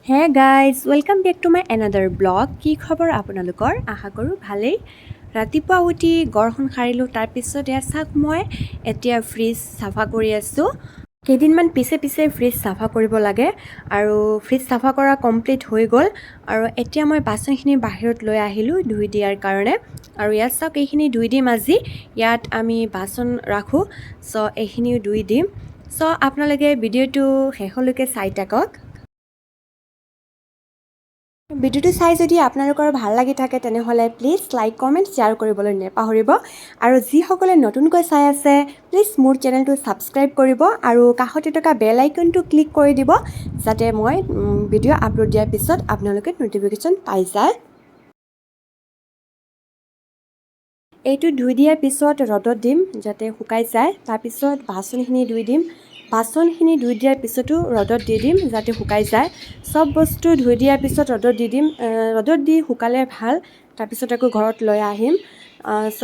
হে guys welcome back to my another vlog. কি খবৰ আপোনালোকৰ? আশা কৰোঁ ভালেই। ৰাতিপুৱা উঠি ঘৰখন সাৰিলোঁ, তাৰপিছত চাওক মই এতিয়া ফ্ৰিজ চাফা কৰি আছোঁ। কেইদিনমান পিছে ফ্ৰিজ চাফা কৰিব লাগে আৰু ফ্ৰিজ চাফা কৰা কমপ্লিট হৈ গ'ল। আৰু এতিয়া মই বাচনখিনি বাহিৰত লৈ আহিলোঁ ধুই দিয়াৰ কাৰণে। আৰু ইয়াত চাওক এইখিনি ধুই দিম আজি। ইয়াত আমি বাচন ৰাখোঁ, চ' এইখিনিও ধুই দিম। চ' আপোনালোকে ভিডিঅ'টো শেষলৈকে চাই থাকক। ভিডিঅ'টো চাই যদি আপোনালোকৰ ভাল লাগি থাকে তেনেহ'লে প্লিজ লাইক কমেণ্ট শ্বেয়াৰ কৰিবলৈ নাপাহৰিব। আৰু যিসকলে নতুনকৈ চাই আছে প্লিজ মোৰ চেনেলটো ছাবস্ক্ৰাইব কৰিব আৰু কাষতে থকা বেল আইকনটো ক্লিক কৰি দিব, যাতে মই ভিডিঅ' আপলোড দিয়াৰ পিছত আপোনালোকে ন'টিফিকেশ্যন পাই যায়। এইটো ধুই দিয়াৰ পিছত ৰ'দত দিম যাতে শুকাই যায়। তাৰপিছত বাচনখিনি ধুই দিম। বাচনখিনি ধুই দিয়াৰ পিছতো ৰ'দত দি দিম যাতে শুকাই যায়। চব বস্তু ধুই দিয়াৰ পিছত ৰ'দত দি দিম। ৰ'দত দি শুকালে ভাল। তাৰপিছত আকৌ ঘৰত লৈ আহিম। চ'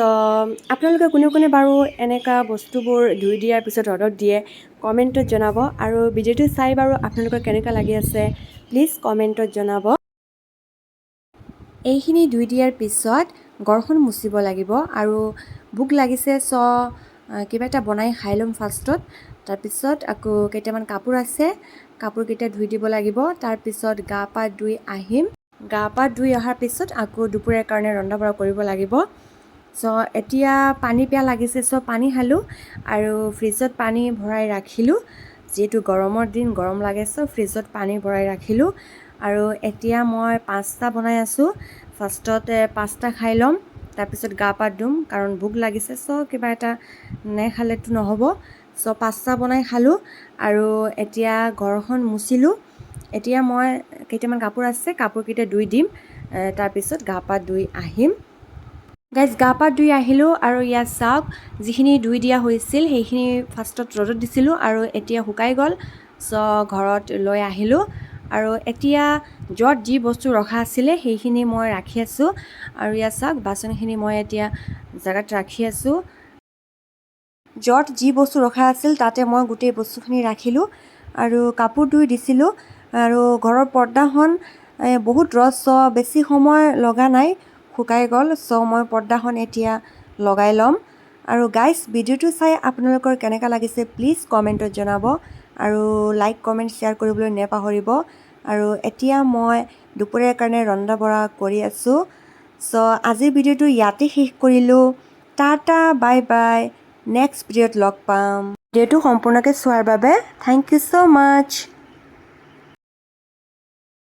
আপোনালোকে কোনে কোনে বাৰু এনেকুৱা বস্তুবোৰ ধুই দিয়াৰ পিছত ৰ'দত দিয়ে কমেণ্টত জনাব। আৰু ভিডিঅ'টো চাই বাৰু আপোনালোকৰ কেনেকুৱা লাগি আছে প্লিজ কমেণ্টত জনাব। এইখিনি ধুই দিয়াৰ পিছত ঘৰখন মুচিব লাগিব। আৰু ভোক লাগিছে, কিবা এটা বনাই খাই ল'ম ফাৰ্ষ্টত। তাৰপিছত আকৌ কেইটামান কাপোৰ আছে, কাপোৰকেইটা ধুই দিব লাগিব। তাৰপিছত গা পা ধুই আহিম। গা পা ধুই অহাৰ পিছত আকৌ দুপৰীয়াৰ কাৰণে ৰন্ধা বঢ়া কৰিব লাগিব। চ' এতিয়া পানী পিয়াহ লাগিছে, চ' পানী খালোঁ আৰু ফ্ৰিজত পানী ভৰাই ৰাখিলোঁ। যিহেতু গৰমৰ দিন গৰম লাগে, চ' ফ্ৰিজত পানী ভৰাই ৰাখিলোঁ। আৰু এতিয়া মই পাস্তা বনাই আছোঁ। ফাৰ্ষ্টতে পাস্তা খাই ল'ম, তাৰপিছত গা পা ধুম কাৰণ ভোক লাগিছে। চ' কিবা এটা নেখালেতো নহ'ব। চ' পাস্তা বনাই খালোঁ আৰু এতিয়া ঘৰখন মুচিলোঁ। এতিয়া মই কেইটামান কাপোৰ আছে, কাপোৰকেইটা ধুই দিম। তাৰপিছত গা পা ধুই আহিম। গাইজ গা পা ধুই আহিলোঁ আৰু ইয়াত চাওক যিখিনি ধুই দিয়া হৈছিল সেইখিনি ফাৰ্ষ্টত ৰ'দত দিছিলোঁ আৰু এতিয়া শুকাই গ'ল। চ' ঘৰত লৈ আহিলোঁ আৰু এতিয়া য'ত যি বস্তু ৰখা আছিলে সেইখিনি মই ৰাখি আছোঁ। আৰু ইয়াত চাওক বাচনখিনি মই এতিয়া জেগাত ৰাখি আছোঁ। য'ত যি বস্তু ৰখা আছিল তাতে মই গোটেই বস্তুখিনি ৰাখিলোঁ আৰু কাপোৰ ধুই দিছিলোঁ। আৰু ঘৰৰ পৰ্দাখন বহুত ৰ'দ, চ' বেছি সময় লগা নাই, শুকাই গ'ল। চ' মই পৰ্দাখন এতিয়া লগাই ল'ম। আৰু গাইজ ভিডিঅ'টো চাই আপোনালোকৰ কেনেকুৱা লাগিছে প্লিজ কমেণ্টত জনাব আৰু লাইক কমেণ্ট শ্বেয়াৰ কৰিবলৈ নাপাহৰিব। আৰু এতিয়া মই দুপৰীয়াৰ কাৰণে ৰন্ধা বঢ়া কৰি আছোঁ। চ' আজিৰ ভিডিঅ'টো ইয়াতে শেষ কৰিলোঁ। টাটা বাই বাই, নেক্সট ভিডিঅ'ত লগ পাম। ভিডিঅ'টো সম্পূৰ্ণকৈ চোৱাৰ বাবে থেংক ইউ ছ' মাছ।